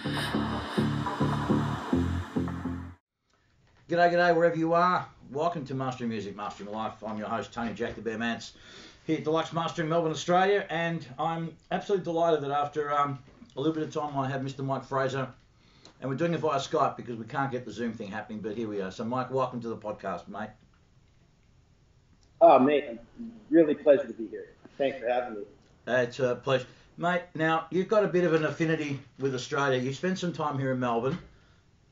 G'day, g'day, wherever you are. Welcome to Mastering Music, Mastering Life. I'm your host, Tony Jack the Bear Mance, here at Deluxe Mastering Melbourne, Australia. And I'm absolutely delighted that after a little bit of time, I have Mr. Mike Fraser. And we're doing it via Skype because we can't get the Zoom thing happening, but here we are. So, Mike, welcome to the podcast, mate. Oh, mate, really pleasure to be here. Thanks for having me. It's a pleasure. Mate, now, you've got a bit of an affinity with Australia. You spent some time here in Melbourne.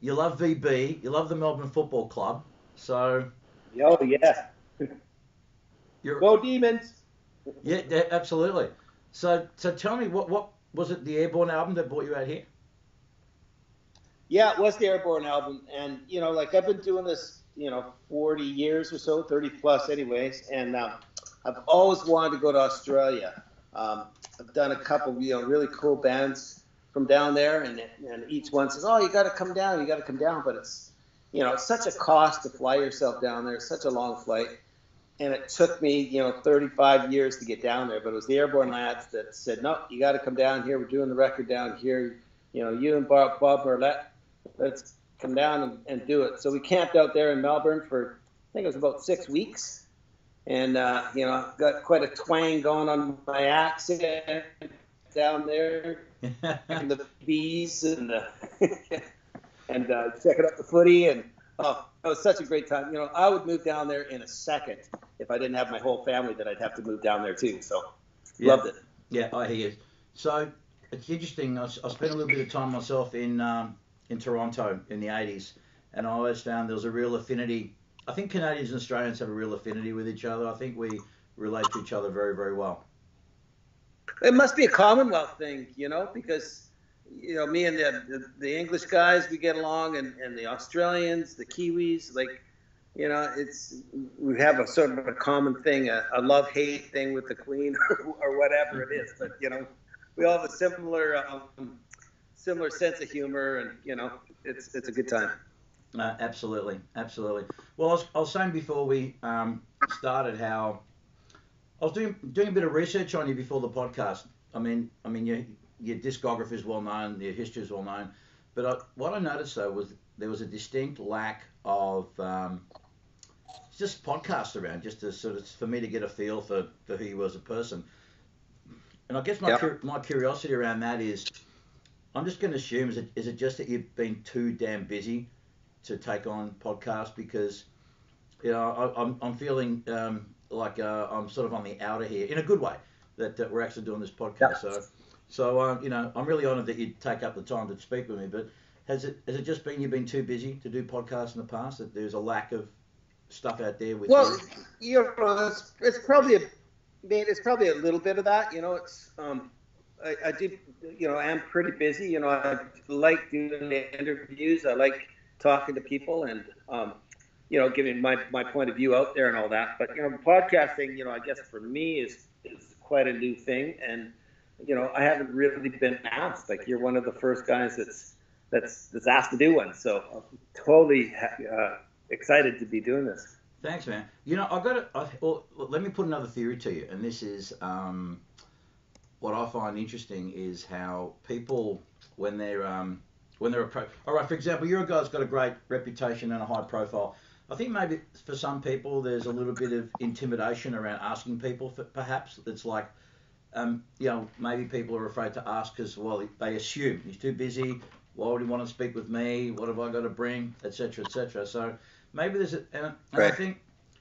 You love VB. You love the Melbourne Football Club. So... Oh, yeah. Go Demons! Yeah, absolutely. So tell me, what was it, the Airborne album that brought you out here? Yeah, it was the Airborne album. And, I've been doing this, 40 years or so, 30 plus anyways. And I've always wanted to go to Australia. I've done a couple, really cool bands from down there. And each one says, oh, you got to come down. But it's, it's such a cost to fly yourself down there. It's such a long flight. And it took me, 35 years to get down there. But it was the Airborne lads that said, no, you got to come down here. We're doing the record down here. You and Bob Burlett, let's come down and do it. So we camped out there in Melbourne for, I think it was about 6 weeks. And, got quite a twang going on my accent down there. And the bees and and checking out the footy. And, oh, it was such a great time. I would move down there in a second if I didn't have my whole family that I'd have to move down there too. So, loved it. Yeah, I hear you. So, it's interesting. I spent a little bit of time myself in Toronto in the 80s, and I always found there was a real affinity. I think Canadians and Australians have a real affinity with each other. I think we relate to each other very, very well. It must be a Commonwealth thing, because, me and the English guys, we get along, and the Australians, the Kiwis, we have a sort of a common thing, a love-hate thing with the Queen or whatever it is. But, we all have a similar sense of humor, and, it's a good time. Absolutely. Well, I was saying before we started how I was doing a bit of research on you before the podcast. I mean, your discography is well known, your history is well known, but what I noticed though was there was a distinct lack of just podcasts around, just to sort of for me to get a feel for who you were as a person. And I guess my curiosity around that is, I'm just going to assume is it just that you've been too damn busy to take on podcasts, because I'm feeling like I'm sort of on the outer here in a good way that we're actually doing this podcast. Yeah. So I'm really honoured that you take up the time to speak with me. But has it just been you've been too busy to do podcasts in the past, that there's a lack of stuff out there with you? It's probably a little bit of that. It's I do, I'm pretty busy. I like doing the interviews. I like talking to people and, giving my point of view out there and all that. But, podcasting, I guess for me is quite a new thing. And, I haven't really been asked. Like, you're one of the first guys that's asked to do one. So I'm totally excited to be doing this. Thanks, man. Let me put another theory to you. And this is what I find interesting is how people, when they're approached. All right, for example, you're a guy that's got a great reputation and a high profile. I think maybe for some people there's a little bit of intimidation around asking people. Perhaps it's like, maybe people are afraid to ask because, well, they assume he's too busy. Why would he want to speak with me? What have I got to bring, etc., etc. So maybe there's and I think,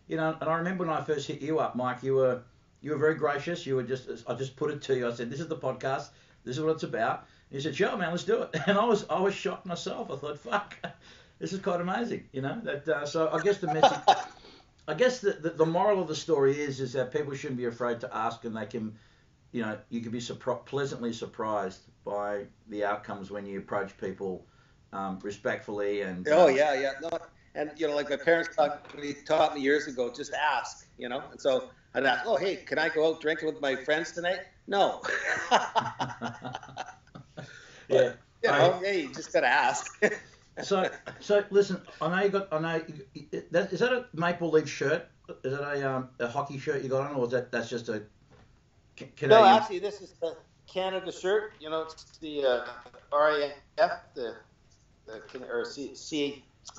and I remember when I first hit you up, Mike, you were very gracious. You were I just put it to you. I said, this is the podcast. This is what it's about. He said, sure, man, let's do it. And I was shocked myself. I thought, fuck, this is quite amazing, So I guess the message, the moral of the story is that people shouldn't be afraid to ask, and they can, you can be pleasantly surprised by the outcomes when you approach people respectfully and. Oh yeah. No, and like my parents taught me years ago, just ask, And so I'd ask, oh hey, can I go out drinking with my friends tonight? No. Yeah. Hey, you just gotta ask. So listen, I know is that a Maple Leaf shirt? Is that a hockey shirt you got on, or that's just a Canadian? No, actually, this is Canada shirt. You know, it's the RAF, or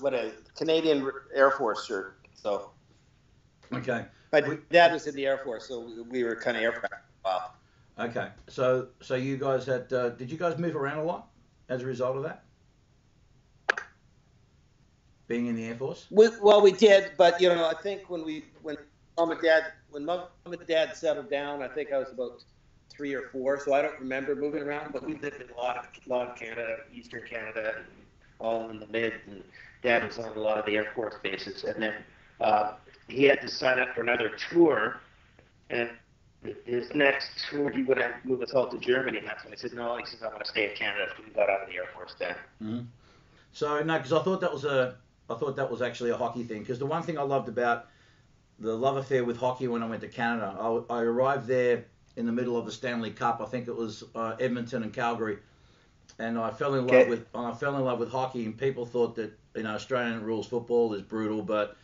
what a Canadian Air Force shirt. So. Okay. My dad was in the Air Force, so we were kind of aircraft for a while. Okay. So you guys had did you guys move around a lot as a result of that? Being in the Air Force? We did, but you know, I think when mom and dad settled down, I think I was about 3 or 4, so I don't remember moving around. But we lived in a lot of Canada, Eastern Canada, all in the mid. And Dad was on a lot of the Air Force bases, and then he had to sign up for another tour, and his next tour he would have to move us all to Germany. And that's when I said no. He says I want to stay in Canada. So we got out of the Air Force then. Mm-hmm. So no, because I thought that was actually a hockey thing. Because the one thing I loved about the love affair with hockey when I went to Canada, I arrived there in the middle of the Stanley Cup. I think it was Edmonton and Calgary, and I fell in love with hockey. And people thought that Australian rules football is brutal, but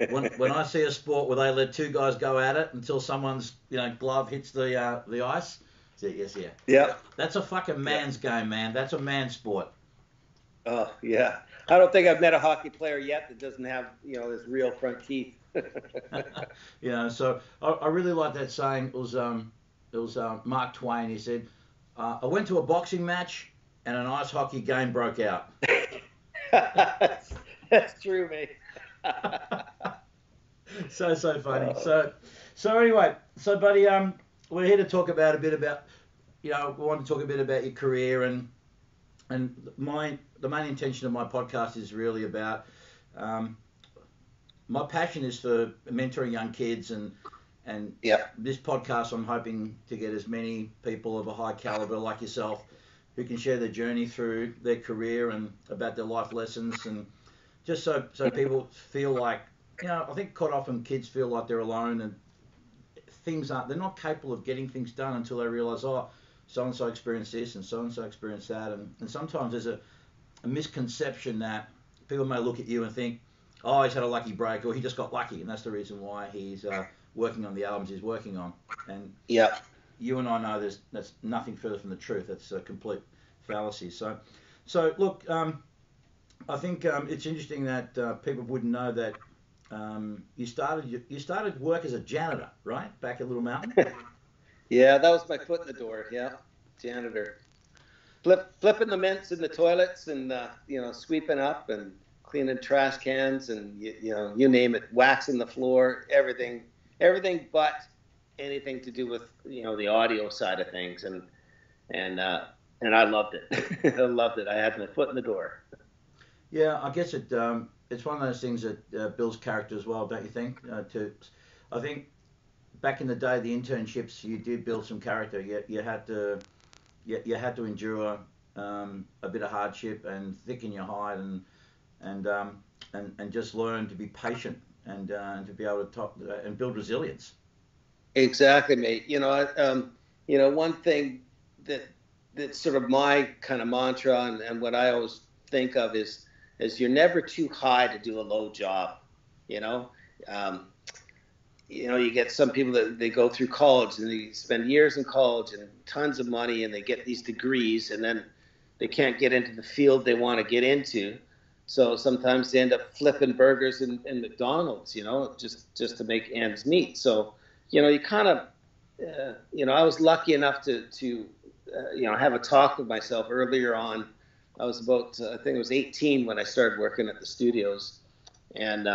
when I see a sport where they let two guys go at it until someone's glove hits the ice, yes, yeah. Yeah. That's a fucking man's game, man. That's a man's sport. Oh yeah. I don't think I've met a hockey player yet that doesn't have his real front teeth. So I really like that saying. It was Mark Twain. He said, "I went to a boxing match and an ice hockey game broke out." That's true, mate. So funny. So anyway, buddy, we're here to talk about we want to talk a bit about your career and the main intention of my podcast is really about my passion is for mentoring young kids and this podcast I'm hoping to get as many people of a high caliber like yourself who can share their journey through their career and about their life lessons and just so people feel like I think quite often kids feel like they're alone and they're not capable of getting things done until they realize so-and-so experienced this and so-and-so experienced that and sometimes there's a misconception that people may look at you and think, oh, he's had a lucky break or he just got lucky and that's the reason why he's working on the albums he's working on. And you and I know that's nothing further from the truth. That's a complete fallacy. So look, I think it's interesting that people wouldn't know that you started work as a janitor, right? Back at Little Mountain? Yeah, that was my foot in the door. Yeah, janitor. Flipping the mints in the toilets and sweeping up and cleaning trash cans and you name it, waxing the floor, everything but anything to do with the audio side of things and I loved it. I loved it. I had my foot in the door. Yeah, I guess it's one of those things that builds character as well, don't you think? I think back in the day, the internships you did build some character. You had to endure a bit of hardship and thicken your hide and just learn to be patient and to be able to talk and build resilience. Exactly, mate. One thing that's sort of my kind of mantra and what I always think of is you're never too high to do a low job. You get some people that they go through college and they spend years in college and tons of money and they get these degrees and then they can't get into the field they want to get into. So sometimes they end up flipping burgers in McDonald's, just to make ends meet. So, you kind of, I was lucky enough to have a talk with myself earlier on. I was about, I think it was 18 when I started working at the studios. And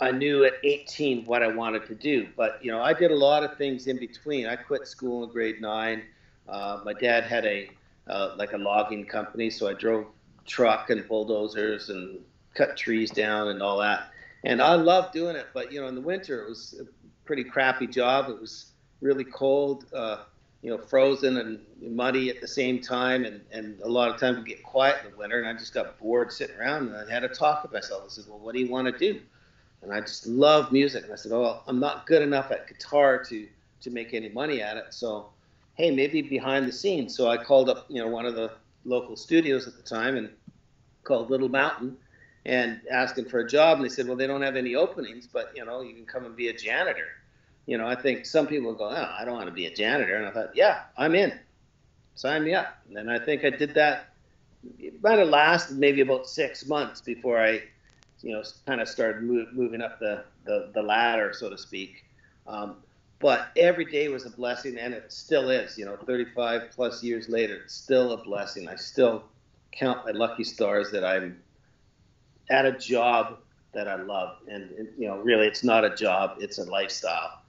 I knew at 18 what I wanted to do. But, I did a lot of things in between. I quit school in grade 9. My dad had a logging company, so I drove truck and bulldozers and cut trees down and all that. And I loved doing it. But, in the winter, it was a pretty crappy job. It was really cold, frozen and muddy at the same time. And a lot of times we get quiet in the winter. And I just got bored sitting around. And I had a talk with myself. I said, well, what do you want to do? And I just love music. And I said, oh, I'm not good enough at guitar to make any money at it. So, hey, maybe behind the scenes. So I called up, one of the local studios at the time and called Little Mountain and asking for a job. And they said, well, they don't have any openings, but, you can come and be a janitor. You know, I think some people go, oh, I don't want to be a janitor. And I thought, yeah, I'm in. Sign me up. And I think I did that. It might have lasted maybe about 6 months before I, kind of started moving up the ladder, so to speak. Um, but every day was a blessing, and it still is. 35 plus years later, it's still a blessing. I still count my lucky stars that I'm at a job that I love, and really, it's not a job; it's a lifestyle,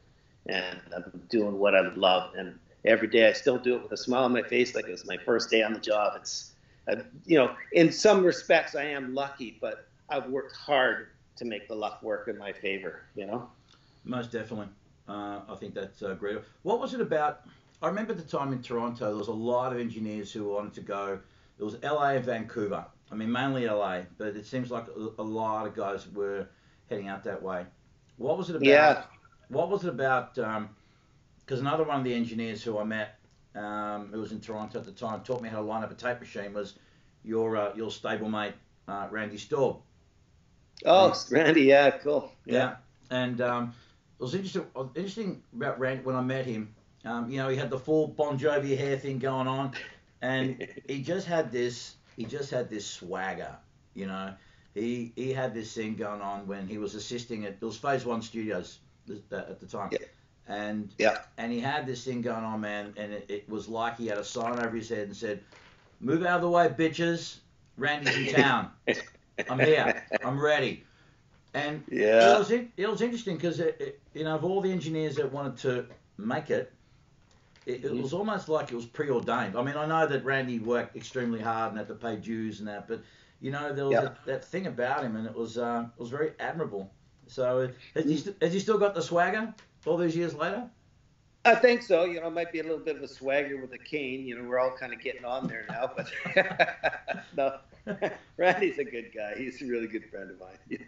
and I'm doing what I love, and every day I still do it with a smile on my face, like it was my first day on the job. It's, in some respects, I am lucky, but I've worked hard to make the luck work in my favor. Most definitely. I think that's great. What was it about? I remember the time in Toronto, there was a lot of engineers who wanted to go. It was LA and Vancouver. I mean, mainly LA, but it seems like a lot of guys were heading out that way. What was it about? Yeah. What was it about? Because another one of the engineers who I met, who was in Toronto at the time, taught me how to line up a tape machine. Was your stablemate Randy Staub. Oh, And, Randy, yeah, cool. yeah, and it was interesting about Randy when I met him. He had the full Bon Jovi hair thing going on, and he just had this swagger. You know, he had this thing going on when he was assisting at, it was Phase One Studios at the time, Yeah. and Yeah. and he had this thing going on, man, and it was like he had a sign over his head and said, "Move out of the way, bitches. Randy's in town. I'm here. I'm ready." And Yeah. it was interesting because of all the engineers that wanted to make it was almost like it was preordained. I mean, I know that Randy worked extremely hard and had to pay dues and that, but there was Yeah. that thing about him, and it was very admirable. So has he still got the swagger all these years later? I think so. It might be a little bit of a swagger with a cane. We're all kind of getting on there now, but no, Randy's a good guy. He's a really good friend of mine. Yeah.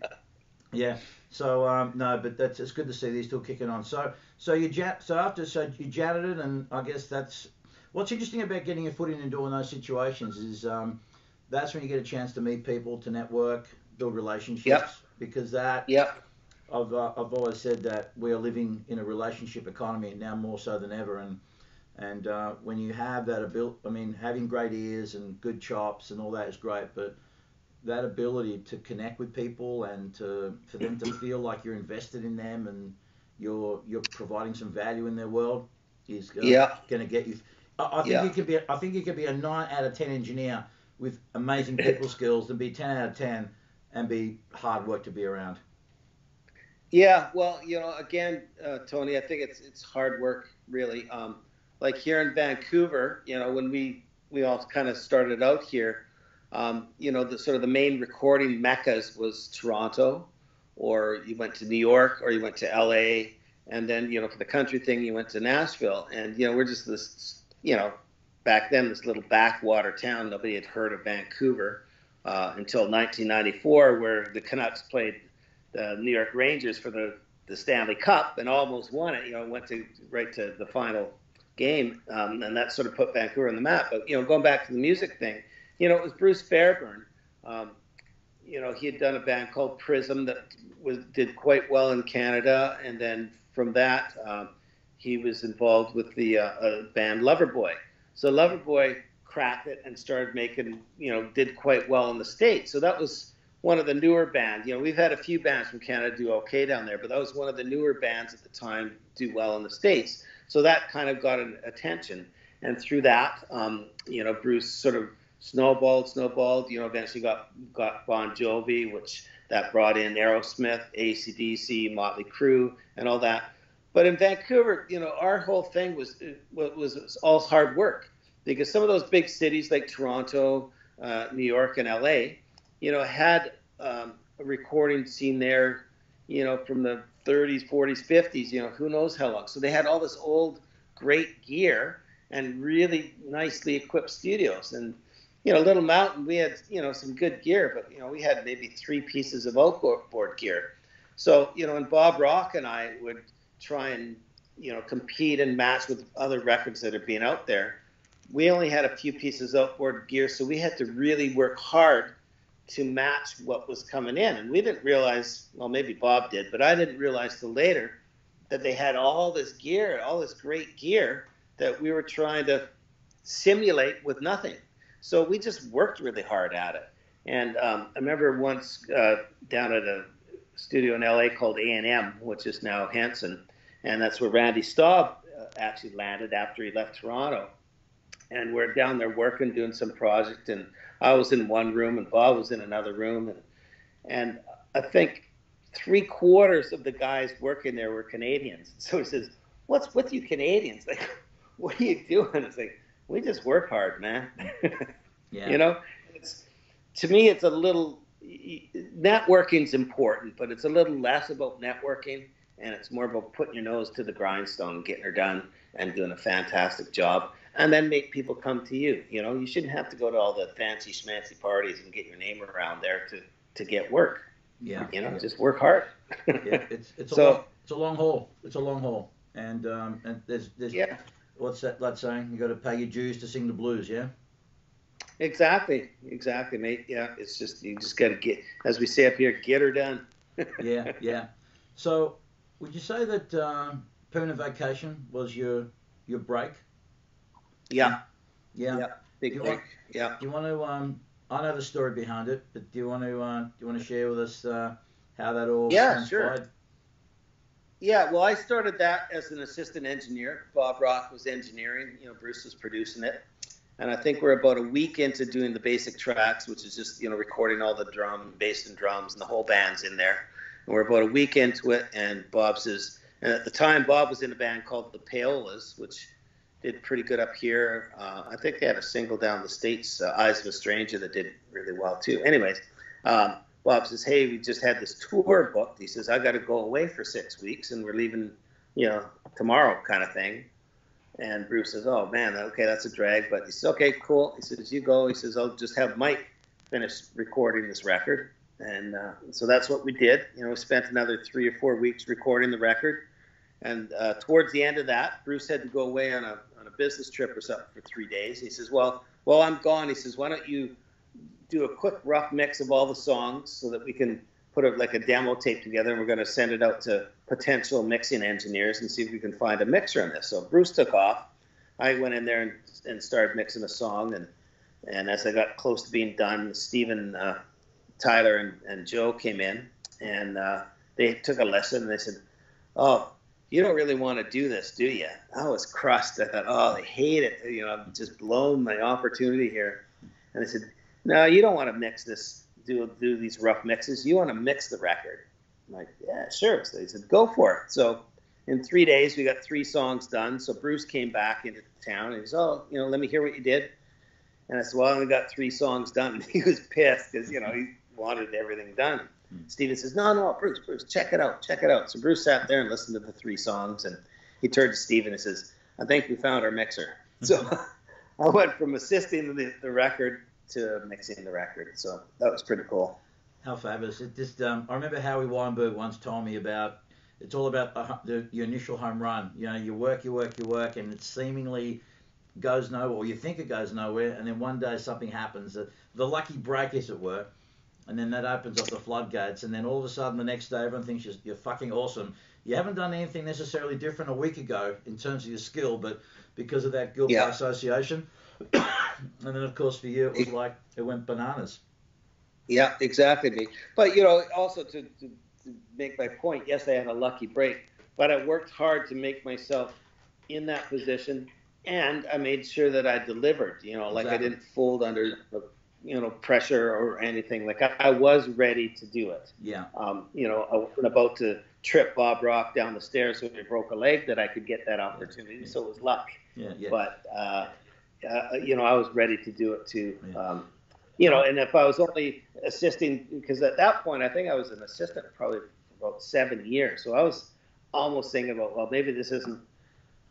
Yeah. So no, but it's good to see they're still kicking on. So you janited, and I guess that's what's interesting about getting your foot in and doing those situations is that's when you get a chance to meet people, to network, build relationships. Yep. Because that Yep. I've always said that we are living in a relationship economy now more so than ever, and when you have that ability, I mean, having great ears and good chops and all that is great, but that ability to connect with people and for them to feel like you're invested in them and you're providing some value in their world is Yeah. going to get you. I think Yeah. you could be a 9 out of 10 engineer with amazing people skills and be 10 out of 10 and be hard work to be around. Yeah. Well, again, Tony, I think it's hard work, really. Like here in Vancouver, when we all kind of started out here, the sort of the main recording meccas was Toronto, or you went to New York, or you went to LA, and then for the country thing you went to Nashville, and we're just this, back then this little backwater town. Nobody had heard of Vancouver until 1994, where the Canucks played the New York Rangers for the Stanley Cup and almost won it. Went right to the final game, and that sort of put Vancouver on the map. But going back to the music thing. It was Bruce Fairburn. He had done a band called Prism that did quite well in Canada, and then from that, he was involved with the band Loverboy. So Loverboy cracked it and started making, did quite well in the States. So that was one of the newer bands. We've had a few bands from Canada do okay down there, but that was one of the newer bands at the time do well in the States. So that kind of got an attention, and through that, Bruce sort of snowballed, eventually got Bon Jovi, which that brought in Aerosmith, AC/DC, Motley Crue, and all that. But in Vancouver, our whole thing was all hard work, because some of those big cities like Toronto, New York, and LA, had a recording scene there, from the 30s, 40s, 50s, who knows how long. So they had all this old, great gear and really nicely equipped studios. And Little Mountain, we had, some good gear, but, we had maybe 3 pieces of outboard gear. So, and Bob Rock and I would try and, compete and match with other records that are being out there. We only had a few pieces of outboard gear, so we had to really work hard to match what was coming in. And we didn't realize, well, maybe Bob did, but I didn't realize till later that they had all this gear, all this great gear that we were trying to simulate with nothing. So we just worked really hard at it. And I remember once down at a studio in LA called A&M, which is now Henson, and that's where Randy Staub actually landed after he left Toronto. And we're down there working, doing some project, and I was in one room and Bob was in another room, and I think 3/4 of the guys working there were Canadians. So he says, "What's with you Canadians? Like, what are you doing?" It's like, we just work hard, man. Yeah. You know, to me, it's a little, networking's important, but it's a little less about networking, and it's more about putting your nose to the grindstone, getting her done, and doing a fantastic job, and then make people come to you. You know, you shouldn't have to go to all the fancy schmancy parties and get your name around there to get work. Yeah. You know, just work hard. Yeah. It's a long haul. It's a long haul, and there's what's that saying? You got to pay your dues to sing the blues. Yeah. Exactly, mate. Yeah, it's just, you just got to get, as we say up here, get her done. Yeah, yeah. So, would you say that permanent vacation was your break? Yeah. Yeah. Yeah. Big break. Yeah. Do you want to? I know the story behind it, but do you want to share with us how that all transpired? Sure. Yeah, well, I started that as an assistant engineer. Bob Rock was engineering. You know, Bruce was producing it. And I think we're about a week into doing the basic tracks, which is just, you know, recording all the bass and drums, and the whole band's in there. And we're about a week into it, and Bob says, and at the time, Bob was in a band called the Paolas, which did pretty good up here. I think they had a single down the States, Eyes of a Stranger, that did really well too. Anyways, Bob says, hey, we just had this tour booked. He says, I got to go away for 6 weeks, and we're leaving, you know, tomorrow kind of thing. And Bruce says, oh, man, okay, that's a drag. But he says, okay, cool. He says, you go. He says, I'll just have Mike finish recording this record. And so that's what we did. You know, we spent another 3 or 4 weeks recording the record. And towards the end of that, Bruce had to go away on a business trip or something for 3 days. He says, well, I'm gone. He says, why don't you do a quick rough mix of all the songs so that we can put a demo tape together, and we're going to send it out to potential mixing engineers and see if we can find a mixer on this. So Bruce took off. I went in there and started mixing a song, and as I got close to being done, Steven, Tyler, and Joe came in, and they took a listen, and they said, oh, you don't really want to do this, do you? I was crushed. I thought, oh, I hate it. You know, I've just blown my opportunity here. And they said, no, you don't want to mix this, do these rough mixes. You want to mix the record. I'm like, yeah, sure. So they said, go for it. So in 3 days, we got 3 songs done. So Bruce came back into town, and he said, oh, you know, let me hear what you did. And I said, well, I only got 3 songs done. He was pissed because, you know, he wanted everything done. Steven says, no, Bruce, check it out. So Bruce sat there and listened to the 3 songs, and he turned to Steven and says, I think we found our mixer. So I went from assisting the record to mixing the record. So that was pretty cool. How fabulous. It just, I remember Howie Weinberg once told me about, it's all about your initial home run. You know, you work, and it seemingly goes nowhere, or you think it goes nowhere, and then one day something happens, the lucky break, as it were, and then that opens up the floodgates, and then all of a sudden the next day everyone thinks you're fucking awesome. You haven't done anything necessarily different a week ago in terms of your skill, but because of that guilt by association, and then of course for you it was like it went bananas. Yeah, exactly. But you know, also to make my point, yes, I had a lucky break, but I worked hard to make myself in that position, and I made sure that I delivered. You know, like I didn't fold under, you know, pressure or anything. Like I was ready to do it. Yeah. You know, I wasn't about to trip Bob Rock down the stairs so he broke a leg that I could get that opportunity. So it was luck. Yeah. But you know, I was ready to do it too. You know, and if I was only assisting, because at that point I think I was an assistant probably for about 7 years. So I was almost thinking about, well, maybe this isn't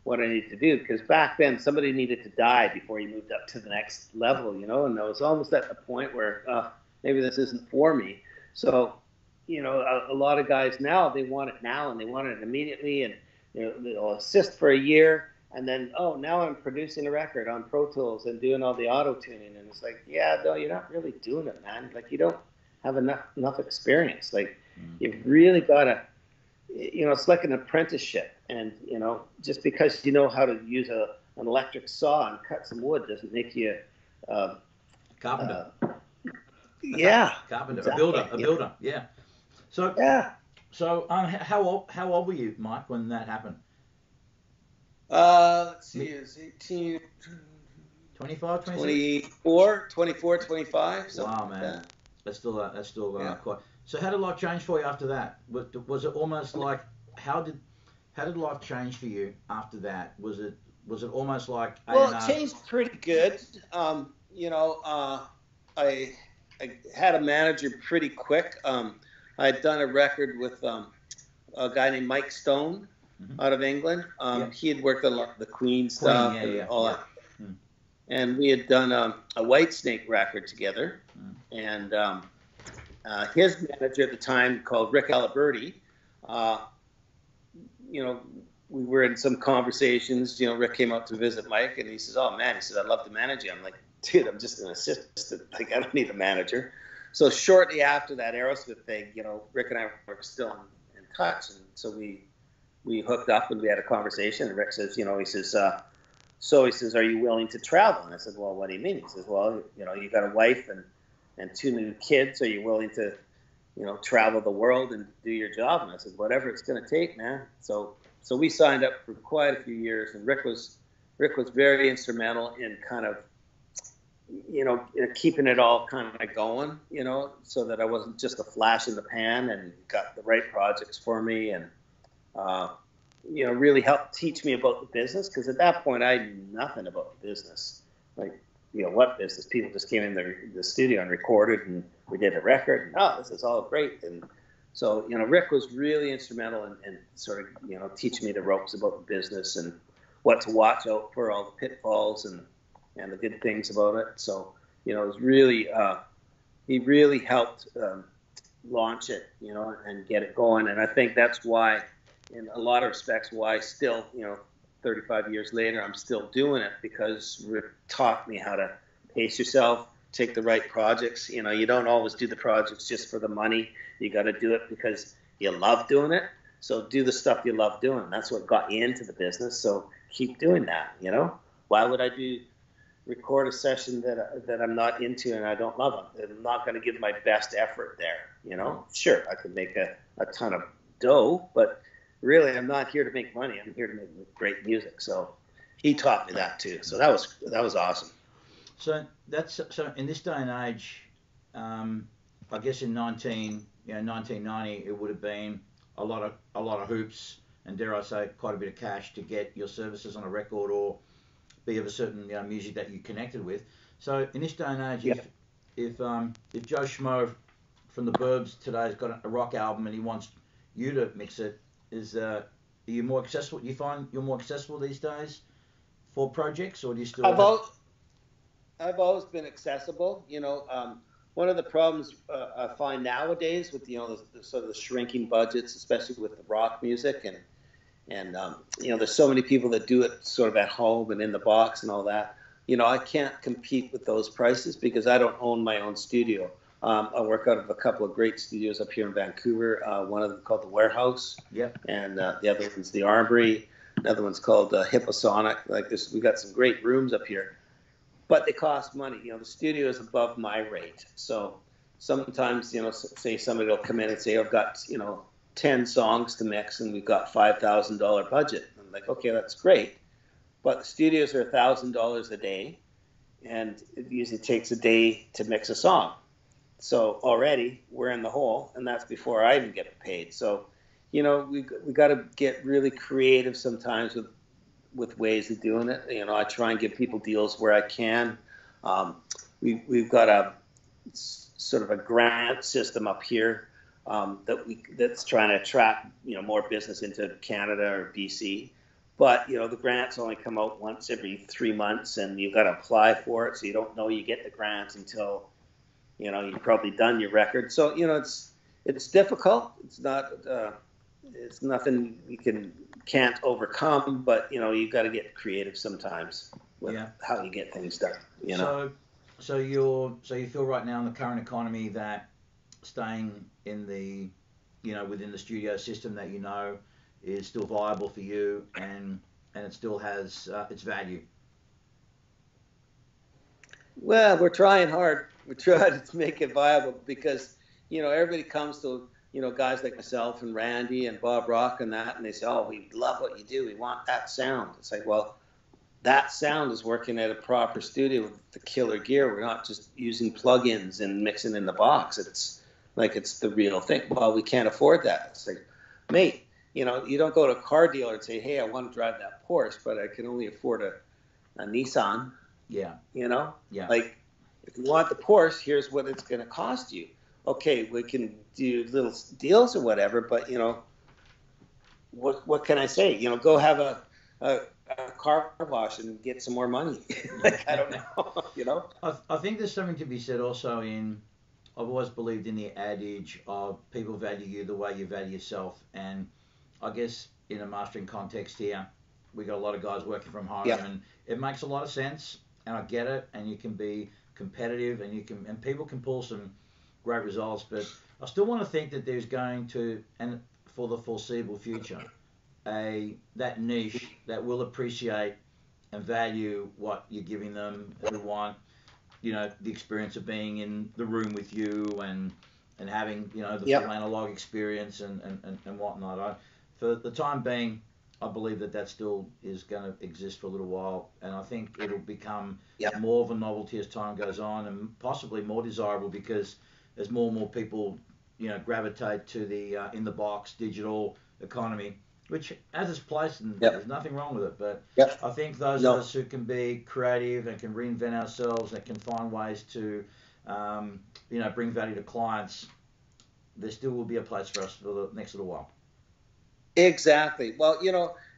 what I need to do, because back then somebody needed to die before you moved up to the next level, you know, and I was almost at the point where maybe this isn't for me. So, you know, a lot of guys now, they want it now and they want it immediately, and you know, they'll assist for a year and then, oh, now I'm producing a record on Pro Tools and doing all the auto tuning, and it's like, yeah, no, you're not really doing it, man. Like, you don't have enough experience. Like, you've really got to it's like an apprenticeship. And, just because you know how to use an electric saw and cut some wood doesn't make you, Carpenter. Yeah. Carpenter. Exactly. A builder. Yeah. So, Yeah. how old were you, Mike, when that happened? Let's see, it's 18, 25, 26? 24, 25. Wow, man. Like That's still yeah. quite. So how did life change for you after that? Was it almost like how did life change for you after that? Was it almost like Well, A&R? it changed pretty good. I had a manager pretty quick. I had done a record with a guy named Mike Stone out of England. Yeah. He had worked a lot of the Queen stuff all that. Mm. And we had done a Whitesnake record together. And his manager at the time, called Rick Aliberti, we were in some conversations. Rick came out to visit Mike, and he says, "Oh man," he said, "I'd love to manage you." I'm like, "Dude, I'm just an assistant. Like, I don't need a manager." So shortly after that Aerosmith thing, Rick and I were still in touch, and so we hooked up and we had a conversation. And Rick says, he says, "Are you willing to travel?" And I said, "Well, what do you mean?" He says, "Well, you got a wife and 2 new kids. Are you willing to, travel the world and do your job?" And I said, "Whatever it's going to take, man." So we signed up for quite a few years, and Rick was very instrumental in kind of, keeping it all kind of going, so that I wasn't just a flash in the pan, and got the right projects for me, and really helped teach me about the business, because at that point I knew nothing about the business. Like, what business? People just came in the studio and recorded, and we did a record, and this is all great. And so, Rick was really instrumental in sort of, teaching me the ropes about the business and what to watch out for, all the pitfalls and the good things about it. So, it was really, he really helped launch it, and get it going. And I think that's why, in a lot of respects, why still, 35 years later, I'm still doing it, because Rick taught me how to pace yourself, take the right projects. You don't always do the projects just for the money. You got to do it because you love doing it. So do the stuff you love doing. That's what got you into the business. So keep doing that. Why would I record a session that I'm not into and I don't love it? I'm not going to give my best effort there. Sure, I could make a ton of dough, but really, I'm not here to make money. I'm here to make great music. So he taught me that too. So that was awesome. So in this day and age, I guess in 1990, it would have been a lot of hoops, and dare I say, quite a bit of cash to get your services on a record or be of a certain music that you connected with. So in this day and age, if Joe Schmo from the Burbs today has got a rock album and he wants you to mix it, are you more accessible? Do you find you're more accessible these days for projects, or do you still? I've always been accessible. One of the problems I find nowadays with the sort of the shrinking budgets, especially with the rock music, and there's so many people that do it sort of at home and in the box and all that. I can't compete with those prices because I don't own my own studio. I work out of a couple of great studios up here in Vancouver. One of them called the Warehouse, and the other one's the Armory. Another one's called Hipposonic. Like this, we got some great rooms up here, but they cost money. The studio is above my rate, so sometimes say somebody will come in and say, "I've got 10 songs to mix, and we've got $5,000 budget." I'm like, "Okay, that's great, but the studios are $1,000 a day, and it usually takes a day to mix a song." So already we're in the hole, and that's before I even get paid. So, we got to get really creative sometimes with ways of doing it. I try and give people deals where I can. We've got a sort of a grant system up here that's trying to attract more business into Canada or BC. But the grants only come out once every 3 months, and you've got to apply for it, so you don't know you get the grant until you've probably done your record. So, it's difficult. It's not, it's nothing you can't overcome, but, you've got to get creative sometimes with how you get things done, So you feel right now in the current economy that staying in the, within the studio system that is still viable for you, and it still has its value. Well, we're trying hard. We're trying to make it viable because, everybody comes to, guys like myself and Randy and Bob Rock and that, and they say, oh, we love what you do. We want that sound. It's like, well, that sound is working at a proper studio with the killer gear. We're not just using plugins and mixing in the box. It's like it's the real thing. Well, we can't afford that. It's like, mate, you don't go to a car dealer and say, hey, I want to drive that Porsche, but I can only afford a Nissan. Yeah. Yeah. Like, if you want the Porsche, here's what it's going to cost you. Okay, we can do little deals or whatever, but what can I say? Go have a car wash and get some more money. Like, I don't know. I think there's something to be said also I've always believed in the adage of people value you the way you value yourself, and I guess in a mastering context here, we got a lot of guys working from home, and it makes a lot of sense, and I get it, and you can be competitive, and people can pull some great results, but I still want to think that there's going to, and for the foreseeable future, that niche that will appreciate and value what you're giving them, who want, the experience of being in the room with you and having, the full analog experience and whatnot. For the time being, I believe that still is going to exist for a little while, and I think it'll become more of a novelty as time goes on, and possibly more desirable because as more and more people, gravitate to the in the box digital economy, which has its place, and there's nothing wrong with it. But I think those of us who can be creative and can reinvent ourselves and can find ways to, bring value to clients, there still will be a place for us for the next little while. Exactly. Well,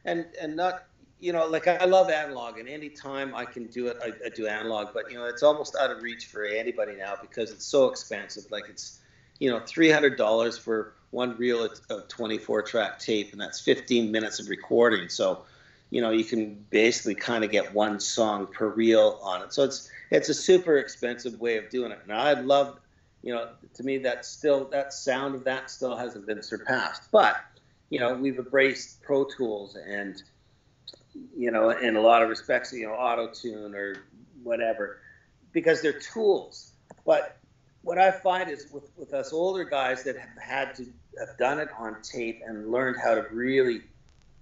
and not, like I love analog, and anytime I can do it, I do analog. But it's almost out of reach for anybody now because it's so expensive. Like it's, $300 for one reel of 24-track tape, and that's 15 minutes of recording. So, you can basically kind of get one song per reel on it. So it's a super expensive way of doing it. And I love, to me that sound of that still hasn't been surpassed. But we've embraced Pro Tools and, in a lot of respects, Auto-Tune or whatever, because they're tools. But what I find is with us older guys that have done it on tape and learned how to really,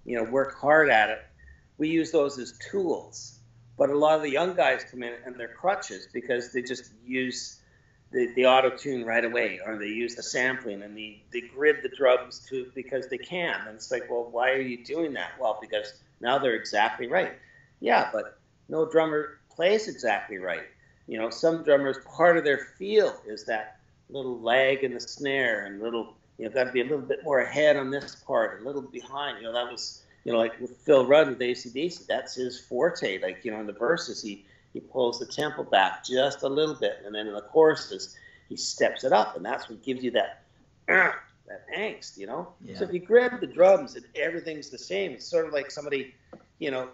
work hard at it, we use those as tools. But a lot of the young guys come in and they're crutches because they just use the auto-tune right away, or they use the sampling and they grid the drums because they can. And it's like, well, why are you doing that? Well, because now they're exactly right. Yeah, but no drummer plays exactly right. Some drummers, part of their feel is that little lag in the snare and little, got to be a little bit more ahead on this part, a little behind. That was, like with Phil Rudd with AC/DC, that's his forte. Like, in the verses, he pulls the tempo back just a little bit, and then in the choruses, he steps it up, and that's what gives you that angst, Yeah. So if you grab the drums and everything's the same, it's sort of like somebody,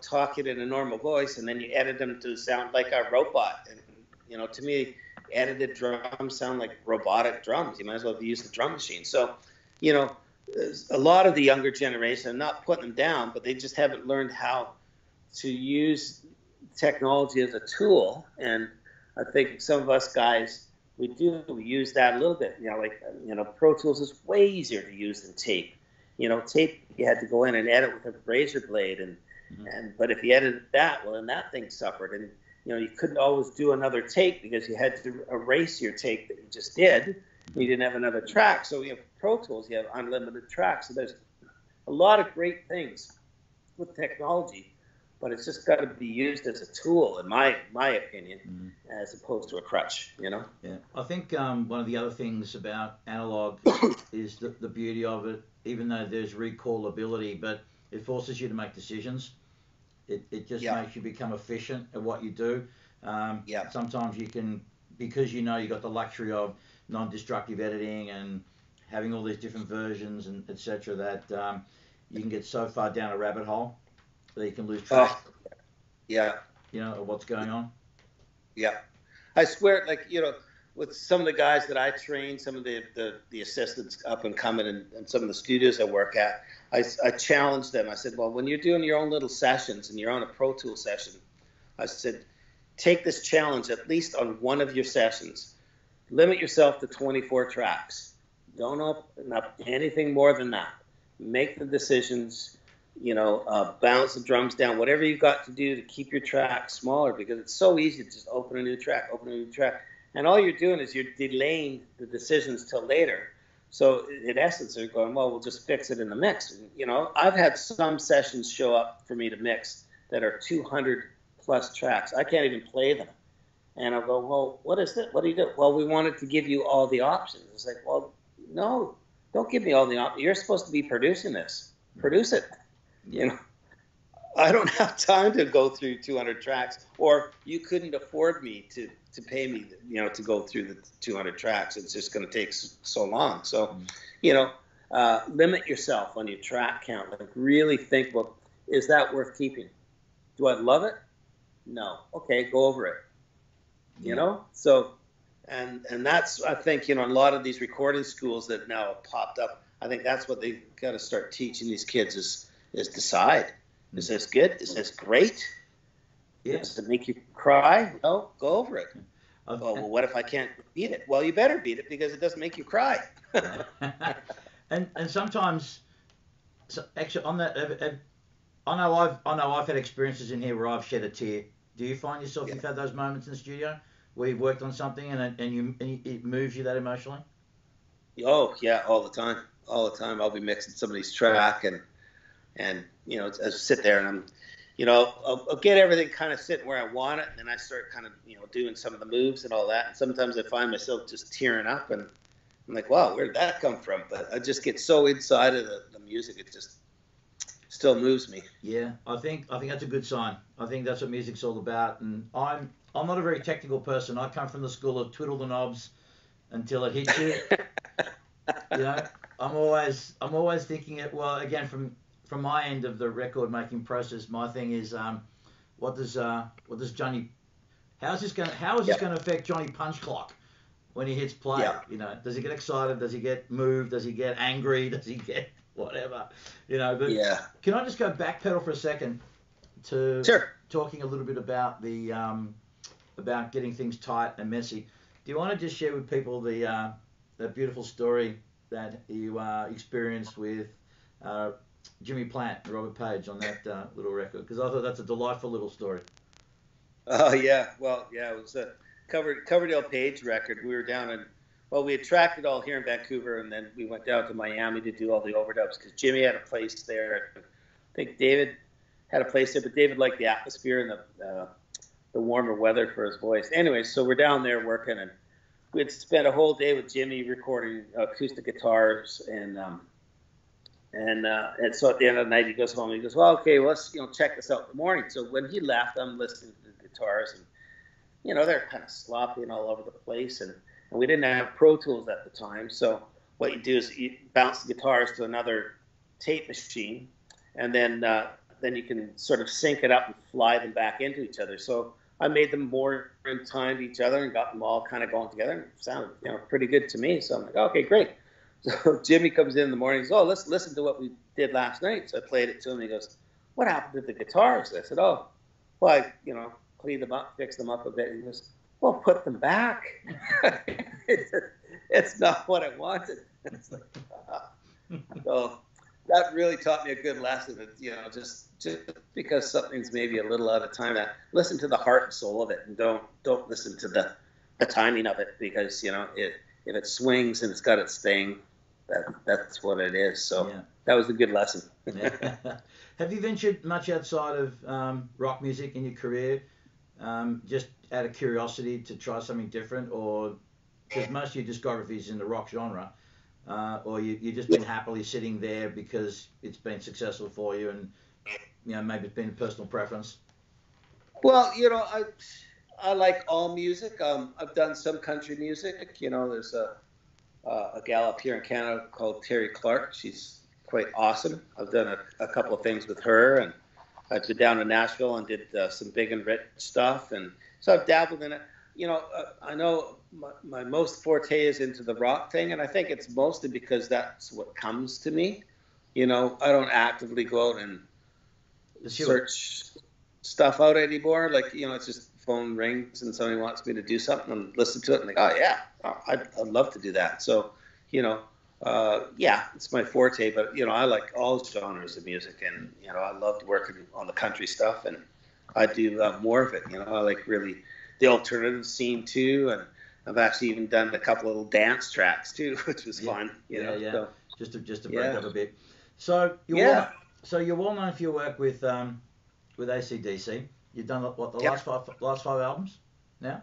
talking in a normal voice, and then you edit them to sound like a robot. And, to me, edited drums sound like robotic drums. You might as well use the drum machine. So, a lot of the younger generation, I'm not putting them down, but they just haven't learned how to use technology as a tool. And I think some of us guys, we use that a little bit. Pro Tools is way easier to use than tape. Tape, you had to go in and edit with a razor blade, but if you edited that, well, then that thing suffered, and you couldn't always do another take because you had to erase your take that you just did. You didn't have another track. So Pro Tools, you have unlimited tracks. So there's a lot of great things with technology, but it's just got to be used as a tool, in my opinion, as opposed to a crutch. Yeah, I think one of the other things about analog is the beauty of it. Even though there's recallability, but it forces you to make decisions. It just makes you become efficient at what you do. Sometimes you can, because you got the luxury of non-destructive editing and having all these different versions and etc. that you can get so far down a rabbit hole that you can lose track. Of what's going on. Yeah, I swear, like with some of the guys that I train, some of the assistants up and coming, and some of the studios I work at, I challenged them. I said, well, when you're doing your own little sessions and you're on a Pro Tool session, I said, take this challenge at least on one of your sessions. Limit yourself to 24 tracks. Don't open up anything more than that. Make the decisions, bounce the drums down, whatever you've got to do to keep your track smaller, because it's so easy to just open a new track. And all you're doing is you're delaying the decisions till later. So in essence, they're going, well, we'll just fix it in the mix. I've had some sessions show up for me to mix that are 200 plus tracks. I can't even play them. And I'll go, well, what is it? What do you do? Well, we wanted to give you all the options. It's like, well, no, don't give me all the options. You're supposed to be producing this. Produce it. I don't have time to go through 200 tracks, or you couldn't afford me to pay me, to go through the 200 tracks. It's just going to take so long. So, limit yourself on your track count. Like, really think, well, is that worth keeping? Do I love it? No. Okay, go over it. So, and that's, I think, a lot of these recording schools that now have popped up, I think that's what they've got to start teaching these kids is decide. Is this good? Is this great? Yeah. Does it make you cry? No, go over it. Well, what if I can't beat it? Well, you better beat it because it doesn't make you cry. and sometimes, actually, on that, I know I've had experiences in here where I've shed a tear. Do you find yourself you've had those moments in the studio where you've worked on something and it moves you that emotionally? Oh yeah, all the time. I'll be mixing somebody's track and I sit there and I'm, I'll get everything kind of sitting where I want it, and then I start kind of, doing some of the moves and all that. And sometimes I find myself just tearing up, and I'm like, wow, where did that come from? But I just get so inside of the music, it just still moves me. Yeah, I think that's a good sign. I think that's what music's all about. And I'm not a very technical person. I come from the school of twiddle the knobs until it hits you. I'm always thinking it. Well, again, from my end of the record making process, my thing is, what does Johnny? How is this going to affect Johnny Punch Clock when he hits play? Yeah. Does he get excited? Does he get moved? Does he get angry? Does he get whatever? But can I just go backpedal for a second to talking a little bit about the about getting things tight and messy? Do you want to just share with people the beautiful story that you experienced with Jimmy Plant and Robert Page on that little record? Because I thought that's a delightful little story. Oh yeah, well yeah, it was a Coverdale Page record. We were down in, we had tracked it all here in Vancouver, and then we went down to Miami to do all the overdubs because Jimmy had a place there. I think David had a place there, but David liked the atmosphere and the warmer weather for his voice. Anyway, so we're down there working, and we'd spent a whole day with Jimmy recording acoustic guitars, and so at the end of the night he goes home and he goes, well, okay, let's check this out in the morning. So when he left, I'm listening to the guitars, and they're kind of sloppy and all over the place, and we didn't have Pro Tools at the time. So what you do is you bounce the guitars to another tape machine, and then you can sort of sync it up and fly them back into each other. So I made them more in time to each other and got them all kind of going together, and it sounded pretty good to me. So I'm like, okay, great. So Jimmy comes in the morning and says, oh, let's listen to what we did last night. So I played it to him, and he goes, what happened to the guitars? I said, oh, well, I cleaned them up, fixed them up a bit. And he goes, well, put them back. It's not what I wanted. It's like, so that really taught me a good lesson. That, just because something's maybe a little out of time, listen to the heart and soul of it, and don't listen to the timing of it, because if it swings and it's got its thing, that's what it is. So that was a good lesson. Have you ventured much outside of rock music in your career, just out of curiosity to try something different, or because most of your discography is in the rock genre, or you've just been happily sitting there because it's been successful for you, and maybe it's been a personal preference? Well, I like all music. I've done some country music. There's a gal up here in Canada called Terry Clark. She's quite awesome. I've done a couple of things with her, and I've been down to Nashville and did some Big and Rich stuff, and so I've dabbled in it. I know my most forte is into the rock thing, and I think it's mostly because that's what comes to me. I don't actively go out and search stuff out anymore. Like, it's just phone rings and somebody wants me to do something and listen to it and like, oh yeah, I'd love to do that. So, yeah, it's my forte, but I like all genres of music, and I loved working on the country stuff, and I do more of it. I like really the alternative scene too, and I've actually even done a couple of little dance tracks too, which was fun. Yeah. So, just to break up a bit. So you're well known for your work with AC/DC. You've done what the last five albums now?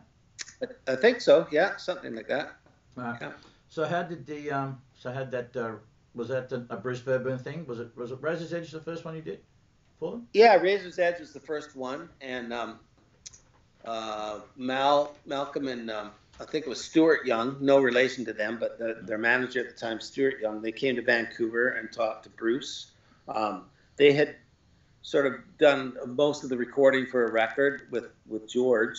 I think so. Yeah, something like that. Right. Yeah. So how did was that a Bruce Fairbairn thing? Was it Razor's Edge the first one you did for them? Yeah, Razor's Edge was the first one, and Malcolm and I think it was Stuart Young, no relation to them, but their manager at the time, Stuart Young, they came to Vancouver and talked to Bruce. They had sort of done most of the recording for a record with George,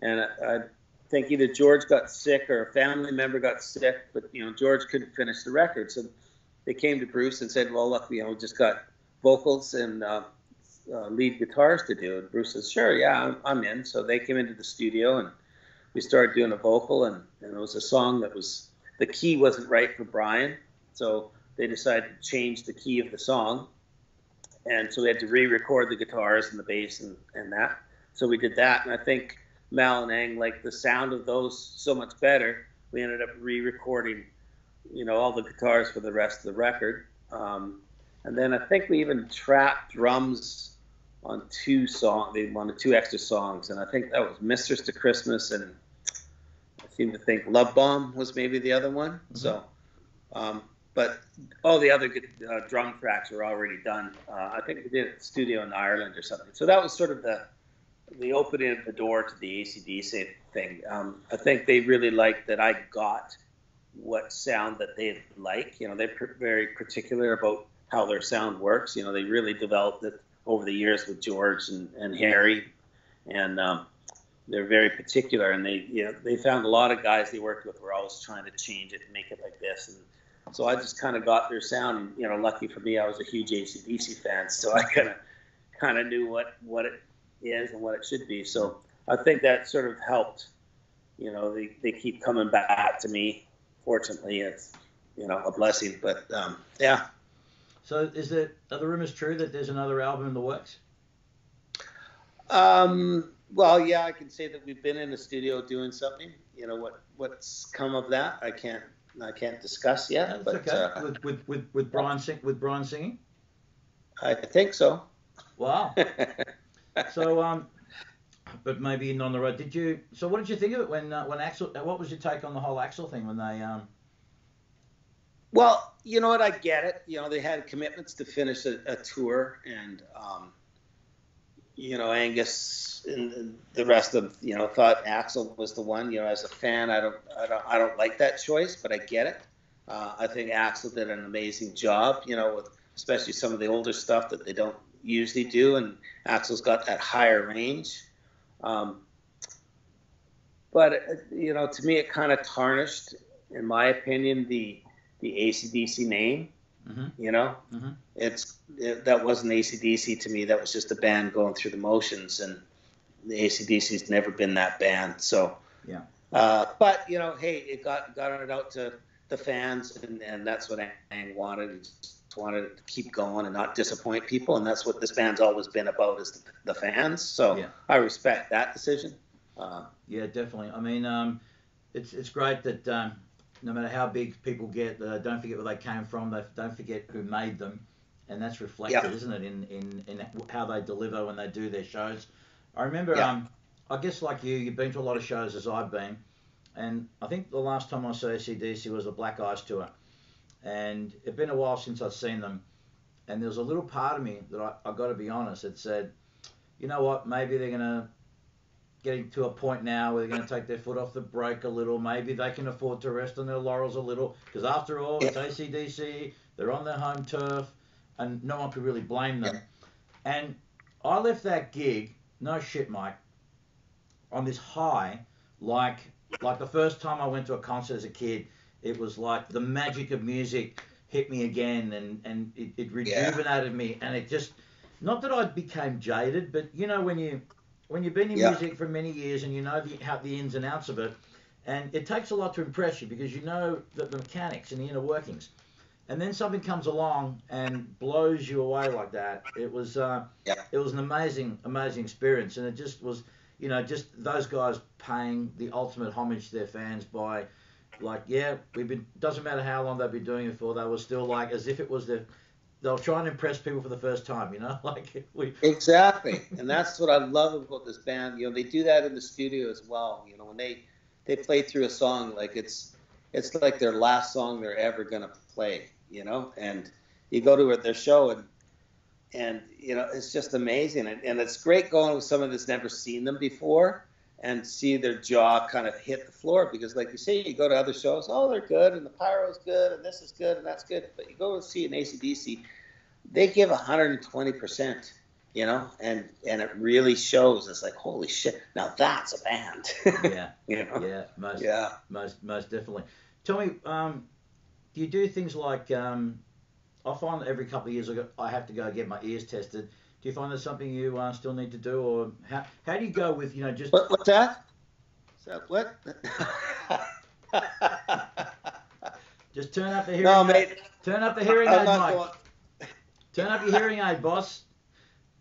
and I think either George got sick or a family member got sick, but George couldn't finish the record, so they came to Bruce and said, well, look, we just got vocals and lead guitars to do. And Bruce says, sure, yeah, I'm in. So they came into the studio and we started doing a vocal, and it was a song that the key wasn't right for Brian, so they decided to change the key of the song, and so we had to re-record the guitars and the bass and that. So we did that, and I think Mal and Ang liked the sound of those so much better, we ended up re-recording, all the guitars for the rest of the record. And then I think we even tracked drums on two songs. They wanted two extra songs, and I think that was Mistress to Christmas, and I seem to think Love Bomb was maybe the other one. Mm-hmm. So, but all the other drum tracks were already done. I think we did it at the studio in Ireland or something. So that was sort of the opening of the door to the AC/DC thing. I think they really liked that I got what sound that they like. They're very particular about how their sound works. They really developed it over the years with George and Harry, and they're very particular. And they found a lot of guys they worked with were always trying to change it and make it like this. And so I just kind of got their sound. And lucky for me, I was a huge AC/DC fan, so I kind of knew what it is and what it should be. So I think that sort of helped. They keep coming back to me. Fortunately, it's a blessing. But yeah. So are the rumors true that there's another album in the works? Well, yeah, I can say that we've been in the studio doing something. What's come of that, I can't discuss yet. That's but okay. With Brian singing. I think so. Wow. So but maybe not on the road. So what did you think of it when Axl? What was your take on the whole Axl thing when they Well, you know what? I get it. They had commitments to finish a tour, and Angus and the rest of thought Axl was the one. As a fan, I don't like that choice, but I get it. I think Axl did an amazing job. With especially some of the older stuff that they don't usually do, and Axl's got that higher range. But to me, it kind of tarnished, in my opinion, the AC/DC name. Mm-hmm. That wasn't AC/DC to me. That was just a band going through the motions, and the AC/DC's never been that band. So yeah. But hey, it got it out to the fans, and that's what Ang wanted. He just wanted it to keep going and not disappoint people, and that's what this band's always been about, is the fans. So yeah. I respect that decision. Yeah, definitely. I mean, it's great that no matter how big people get, don't forget where they came from. They don't forget who made them, and that's reflected, isn't it, in how they deliver when they do their shows. I remember, I guess like you've been to a lot of shows as I've been, and I think the last time I saw AC/DC was the Black Ice tour, and it'd been a while since I'd seen them, and there was a little part of me that I got to be honest, it said, you know what, maybe they're gonna getting to a point now where they're going to take their foot off the brake a little. Maybe they can afford to rest on their laurels a little, because after all, it's AC/DC, they're on their home turf, and no one could really blame them. And I left that gig, no shit, Mike, on this high like the first time I went to a concert as a kid, it was like the magic of music hit me again, and it rejuvenated me, and it just, not that I became jaded, but you know when you've been in music for many years and you know the ins and outs of it, and it takes a lot to impress you because you know the mechanics and the inner workings, and then something comes along and blows you away like that. It was an amazing experience, and it just was, you know, just those guys paying the ultimate homage to their fans by, like, yeah, doesn't matter how long they've been doing it for, they were still like as if it was they were trying to impress people for the first time, you know, like Exactly, and that's what I love about this band. You know, they do that in the studio as well. You know, when they play through a song, like it's like their last song they're ever gonna play. You know, and you go to their show and you know it's just amazing, and it's great going with someone that's never seen them before and see their jaw kind of hit the floor, because like you say, you go to other shows, oh, they're good and the pyro's good and this is good and that's good, but you go and see an AC/DC, they give 120%, you know, and it really shows. It's like, holy shit, now that's a band. Yeah, you know? Yeah, most definitely. Tell me, do you do things like, I find that every couple of years I have to go get my ears tested. Do you find that's something you still need to do, or how do you go with, you know, just... What's that? What? Just turn up the hearing no, aid. mate. Turn up the hearing aid, Mike. Turn up your hearing aid, boss.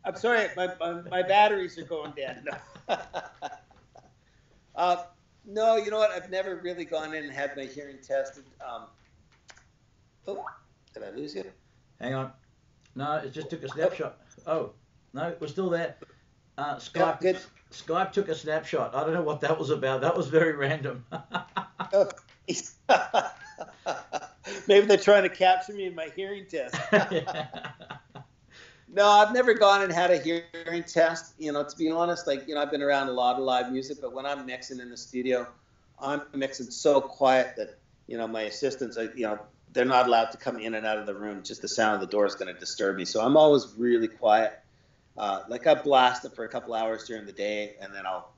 I'm sorry, my batteries are going dead. No, you know what? I've never really gone in and had my hearing tested. Oh, did I lose you? Hang on. No, it just took a snapshot. Oh, no, we're still there. Skype took a snapshot. I don't know what that was about. That was very random. Maybe they're trying to capture me in my hearing test. No, I've never gone and had a hearing test. You know, to be honest, like, you know, I've been around a lot of live music, but when I'm mixing in the studio, I'm mixing so quiet that, you know, my assistants, you know, they're not allowed to come in and out of the room. Just the sound of the door is going to disturb me. So I'm always really quiet. Like I blast it for a couple hours during the day, and then I'll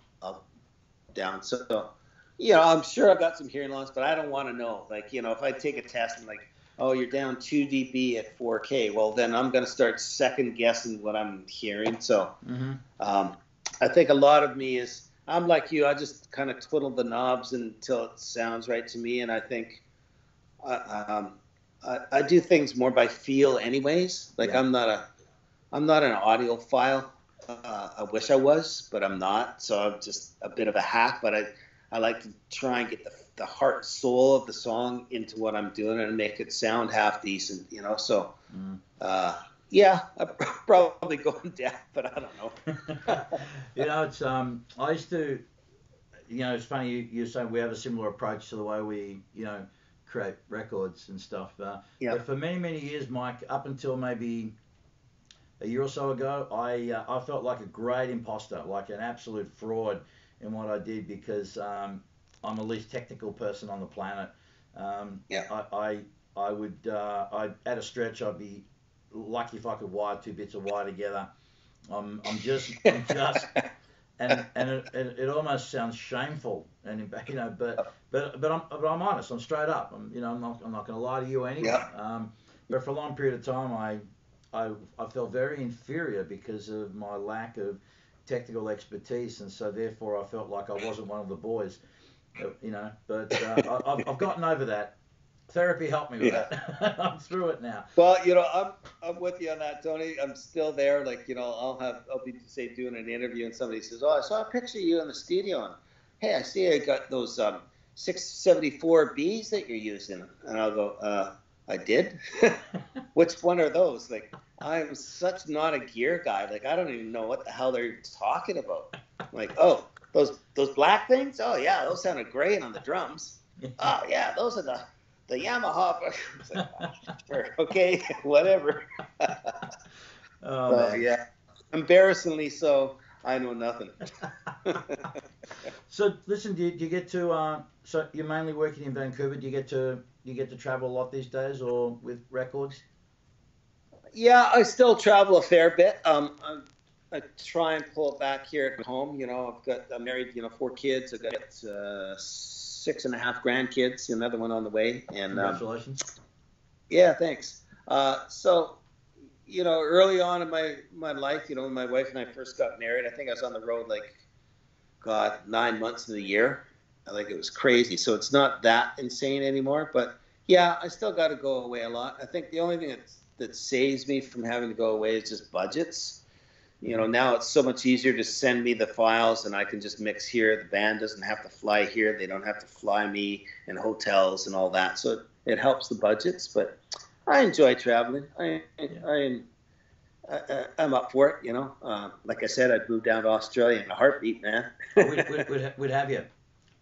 down. So, you know, I'm sure I've got some hearing loss, but I don't want to know. Like, you know, if I take a test and like, oh, you're down 2 dB at 4K, well, then I'm going to start second guessing what I'm hearing. So I think a lot of me is, I'm like you, I just kind of twiddle the knobs until it sounds right to me. And I think I do things more by feel anyways. Like I'm not an audiophile. I wish I was, but I'm not. So I'm just a bit of a hack, but I like to try and get the heart and soul of the song into what I'm doing and make it sound half decent, you know? So, yeah, I'm probably going deaf, but I don't know. You know, it's, I used to, you know, it's funny you're saying we have a similar approach to the way we, you know, create records and stuff. But for many, many years, Mike, up until maybe a year or so ago, I felt like a great imposter, like an absolute fraud in what I did, because I'm the least technical person on the planet. I would at a stretch I'd be lucky if I could wire two bits of wire together. I'm just and it almost sounds shameful, and you know, but I'm honest. I'm straight up. I'm not going to lie to you anyway. But for a long period of time, I felt very inferior because of my lack of technical expertise, and so therefore I felt like I wasn't one of the boys, you know. But I've gotten over that. Therapy helped me with that. I'm through it now. Well, you know, I'm with you on that, Tony. I'm still there. Like, you know, I'll be say doing an interview and somebody says, "Oh, I saw a picture of you in the studio, and hey, I see I got those 674 Bs that you're using," and I'll go, "I did? Which one are those?" Like, I'm such not a gear guy. Like, I don't even know what the hell they're talking about. Like, oh, those black things? Oh yeah, those sounded great on the drums. Oh yeah, those are the Yamaha. Like, oh, sure, okay, whatever. Oh, yeah, embarrassingly so. I know nothing. So listen, do you get to? So you're mainly working in Vancouver. Do you get to travel a lot these days, or with records? Yeah, I still travel a fair bit. I try and pull it back here at home. I'm married. 4 kids. I've got 6.5 grandkids. Another one on the way. And Congratulations. yeah, thanks. So, early on in my life, when my wife and I first got married, I think I was on the road like, God, 9 months of the year. Like it was crazy. So it's not that insane anymore. But yeah, I still got to go away a lot. I think the only thing that saves me from having to go away is just budgets. Now it's so much easier to send me the files and I can just mix here. The band doesn't have to fly here. They don't have to fly me in hotels and all that. So it helps the budgets. But I enjoy traveling. I'm up for it, Like I said, I'd move down to Australia in a heartbeat, man. We'd have you.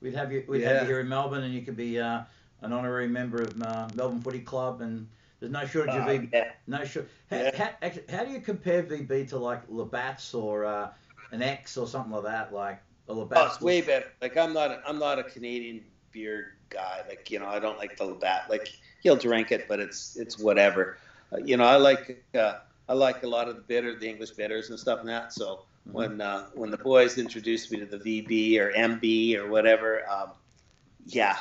We'd have you here in Melbourne, and you could be an honorary member of Melbourne Footy Club, and there's no shortage of VB. Yeah. No short. How do you compare VB to like Labatt's or an X or something like that? Like a Labatt's. Oh, it's way better. Like I'm not a Canadian beer guy. Like I don't like the Labatt. Like he'll drink it, but it's whatever. I like a lot of the English bitters and stuff and that. So when the boys introduced me to the VB or MB or whatever, yeah,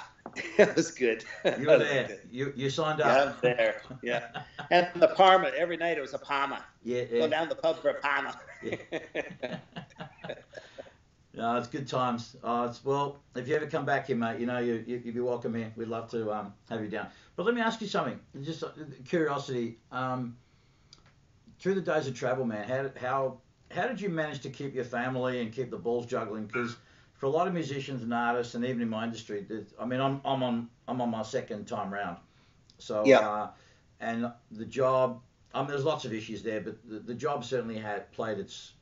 it was good. You were there. You signed up. Yeah, I'm there. Yeah, and the Parma every night. It was a Parma. Yeah. Go down the pub for a Parma. Yeah. No, it's good times. Well, if you ever come back here, mate, you'd be welcome here. We'd love to have you down. But let me ask you something. Just curiosity. Through the days of travel, man, how did you manage to keep your family and keep the balls juggling? Because for a lot of musicians and artists, and even in my industry, I'm on my second time round. So yeah. And the job, there's lots of issues there, but the job certainly had played its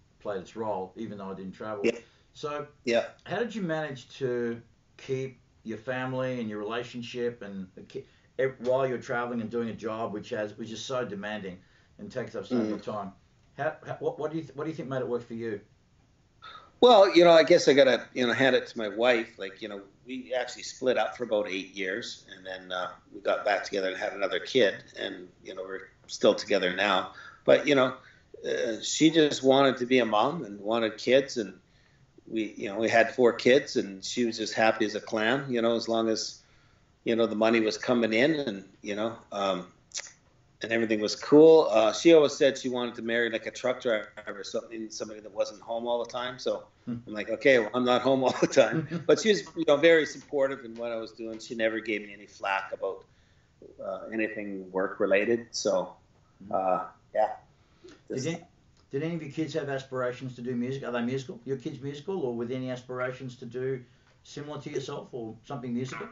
role, even though I didn't travel. Yeah. So yeah. How did you manage to keep your family and your relationship and while you're traveling and doing a job which is so demanding and takes up so much time? What do you think made it work for you? Well, I guess I gotta hand it to my wife. Like we actually split up for about 8 years, and then we got back together and had another kid, and we're still together now. But she just wanted to be a mom and wanted kids, and we had 4 kids, and she was just happy as a clam. As long as the money was coming in, and and everything was cool. She always said she wanted to marry like a truck driver or somebody that wasn't home all the time. So I'm like, okay, well, I'm not home all the time. But she was, very supportive in what I was doing. She never gave me any flack about anything work related. So, yeah. Did any of your kids have aspirations to do music? Are they musical? Your kids musical, or with any aspirations to do similar to yourself or something musical?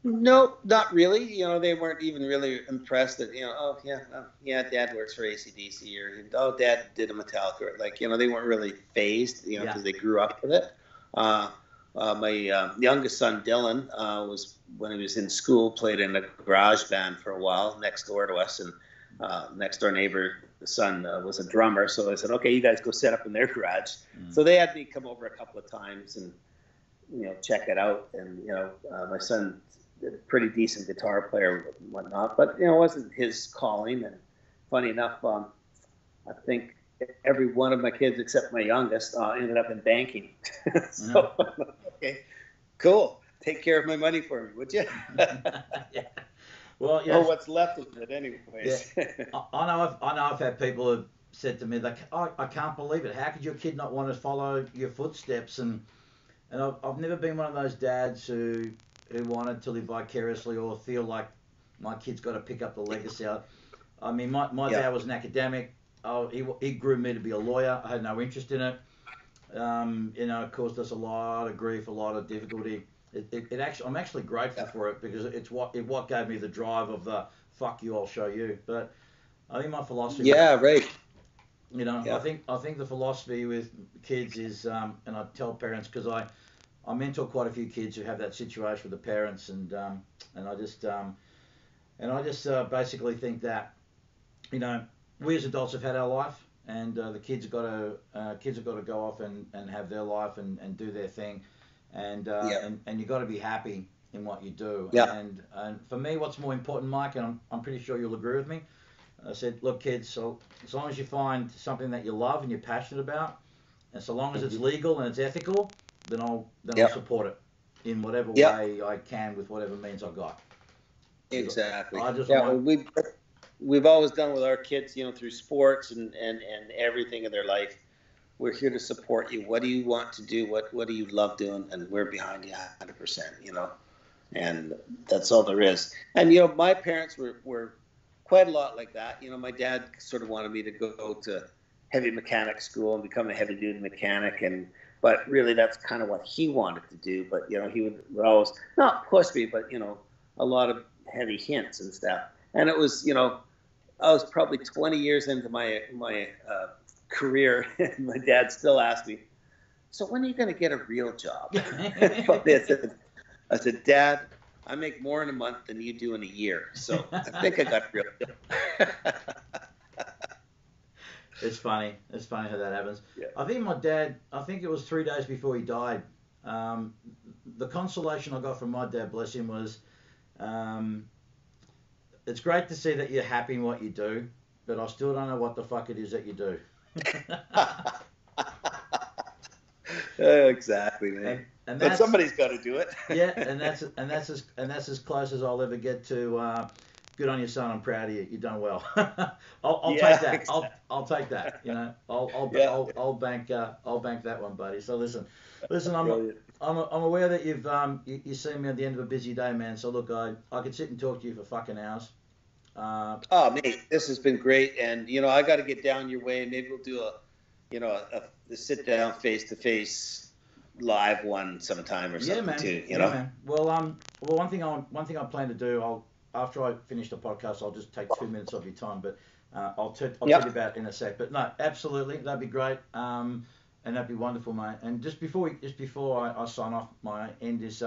No, not really. They weren't even really impressed that, Dad works for AC/DC, or Dad did a Metallica. Like, they weren't really phased, because they grew up with it. My youngest son, Dylan, was, when he was in school, played in a garage band for a while next door to us, and next door neighbor, the son, was a drummer. So I said, okay, you guys go set up in their garage. So they had me come over a couple of times and, check it out. And, my son, a pretty decent guitar player and whatnot, but it wasn't his calling. And funny enough, I think every one of my kids except my youngest ended up in banking. So okay, cool. Take care of my money for me, would you? Yeah. Well, or what's left of it, anyways. Yeah. I know I've had people who have said to me, like, I can't believe it. How could your kid not want to follow your footsteps? And I've never been one of those dads who wanted to live vicariously or feel like my kid's got to pick up the legacy. I mean, my dad was an academic. He grew me to be a lawyer. I had no interest in it. It caused us a lot of grief, a lot of difficulty. I'm actually grateful for it, because it's what gave me the drive of the fuck you, I'll show you. But I think my philosophy. Yeah, right. I think the philosophy with kids is, and I tell parents, because I mentor quite a few kids who have that situation with the parents, and I just basically think that, we as adults have had our life, and the kids have got to go off and have their life and do their thing, and you got to be happy in what you do. Yeah. And for me, what's more important, Mike, and I'm pretty sure you'll agree with me, I said, look, kids, so as long as you find something that you love and you're passionate about, and so long as it's legal and it's ethical, then I'll support it in whatever way I can with whatever means I've got. Exactly. I just want... we've always done with our kids, through sports and everything in their life. We're here to support you. What do you want to do? What do you love doing? And we're behind you 100%, and that's all there is. And, my parents were quite a lot like that. My dad sort of wanted me to go to heavy mechanic school and become a heavy duty mechanic. But really that's kind of what he wanted to do. But, he would always not push me, but, a lot of heavy hints and stuff. And it was, I was probably 20 years into my career, and my dad still asked me, so when are you going to get a real job? I said, Dad, I make more in a month than you do in a year, so I think I got a real job. It's funny how that happens. Yeah. I think my dad, it was 3 days before he died, the consolation I got from my dad, bless him, was it's great to see that you're happy in what you do, but I still don't know what the fuck it is that you do. Exactly, man. But somebody's got to do it. Yeah, and that's as close as I'll ever get to. Good on you, son. I'm proud of you. You've done well. I'll take that. Exactly. I'll take that. I'll bank that one, buddy. So listen. I'm aware that you've seen me at the end of a busy day, man. So look, I could sit and talk to you for fucking hours. Oh, mate, this has been great, and I got to get down your way. Maybe we'll do a sit down face to face live one sometime or something too. Yeah, man. Well, one thing I plan to do, after I finish the podcast, I'll just take 2 minutes of your time, but I'll tell you about it in a sec. But no, absolutely, that'd be great, and that'd be wonderful, mate. And just before I sign off, my end is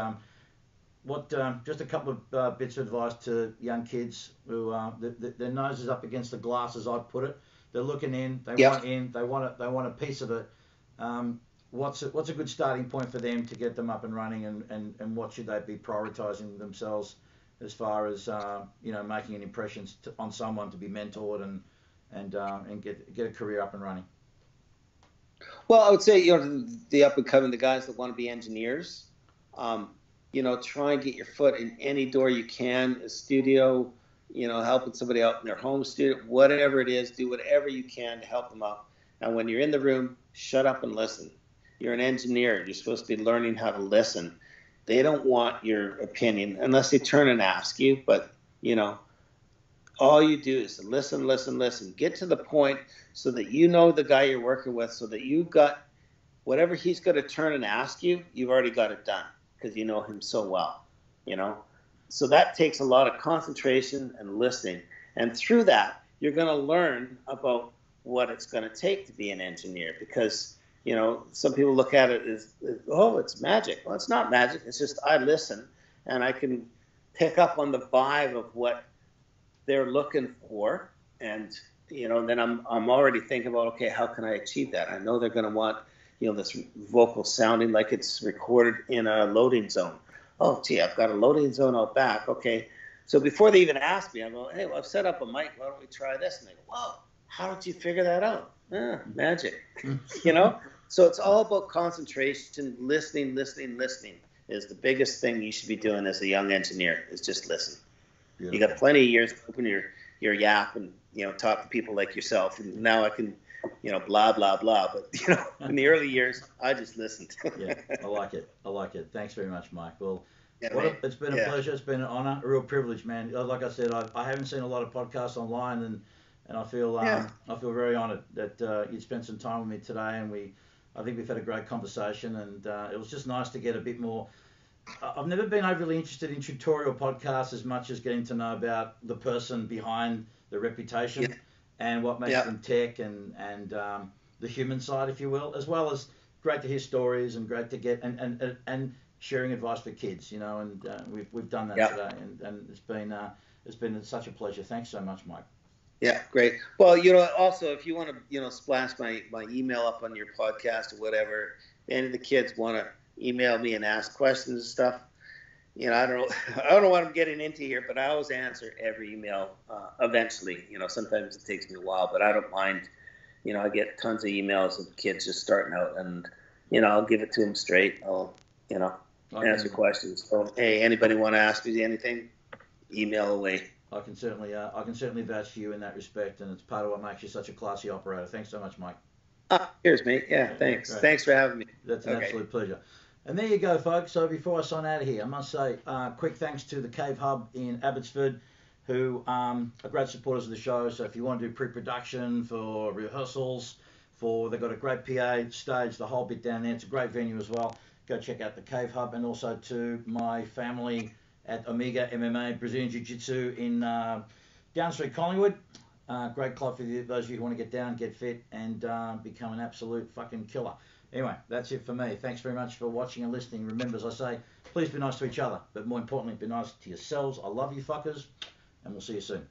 just a couple of bits of advice to young kids who their nose is up against the glass, as I put it. They're looking in, want in, they want a piece of it. What's a good starting point for them to get them up and running, and what should they be prioritising themselves as far as making an impression on someone to be mentored and get a career up and running? Well, I would say the up and coming, the guys that want to be engineers. Try and get your foot in any door you can, a studio, helping somebody out in their home studio, whatever it is, do whatever you can to help them out. And when you're in the room, shut up and listen. You're an engineer. You're supposed to be learning how to listen. They don't want your opinion unless they turn and ask you. But, all you do is listen, listen, listen. Get to the point so that the guy you're working with, so that you've got whatever he's going to turn and ask you, you've already got it done. Because you know him so well, So that takes a lot of concentration and listening. And through that, you're going to learn about what it's going to take to be an engineer. Because, some people look at it as, oh, it's magic. Well, it's not magic. It's just I listen, and I can pick up on the vibe of what they're looking for. And, then I'm already thinking about, okay, how can I achieve that? I know they're going to want this vocal sounding like it's recorded in a loading zone. Oh, gee, I've got a loading zone out back. Okay. So before they even ask me, I go, hey, well, I've set up a mic. Why don't we try this? And they go, whoa, how did you figure that out? Magic. So it's all about concentration, listening is the biggest thing you should be doing as a young engineer, is just listen. Beautiful. You got plenty of years to open your yap and, talk to people like yourself. And now I can, blah, blah, blah. But, in the early years, I just listened. Yeah, I like it. Thanks very much, Mike. Well, it's been a pleasure. It's been an honor, a real privilege, man. Like I said, I haven't seen a lot of podcasts online, and I feel very honored that you spent some time with me today, and I think we've had a great conversation, and it was just nice to get a bit more. I've never been overly interested in tutorial podcasts as much as getting to know about the person behind the reputation and what makes them tick, and the human side, if you will, as well as great to hear stories and great to get and sharing advice for kids, and we've done that today, and it's been such a pleasure. Thanks so much, Mike. Yeah, great. Well, also if you want to, splash my email up on your podcast or whatever, any of the kids want to email me and ask questions and stuff, you know, I don't know, I don't know what I'm getting into here, but I always answer every email eventually. You know, sometimes it takes me a while, but I don't mind. You know, I get tons of emails of kids just starting out, and you know, I'll give it to them straight. I'll, you know, answer questions. So, hey, anybody want to ask me anything? Email away. I can certainly vouch for you in that respect, and it's part of what makes you such a classy operator. Thanks so much, Mike. Cheers, mate. Yeah, thanks. Great. Thanks for having me. That's an absolute pleasure. And there you go, folks. So before I sign out of here, I must say quick thanks to the Cave Hub in Abbotsford, who are great supporters of the show. So if you want to do pre-production for rehearsals, they've got a great PA stage, the whole bit down there. It's a great venue as well. Go check out the Cave Hub, and also to my family at Omega MMA Brazilian Jiu-Jitsu in Down Street, Collingwood. Great club for those of you who want to get down, get fit, and become an absolute fucking killer. Anyway, that's it for me. Thanks very much for watching and listening. Remember, as I say, please be nice to each other, but more importantly, be nice to yourselves. I love you fuckers, and we'll see you soon.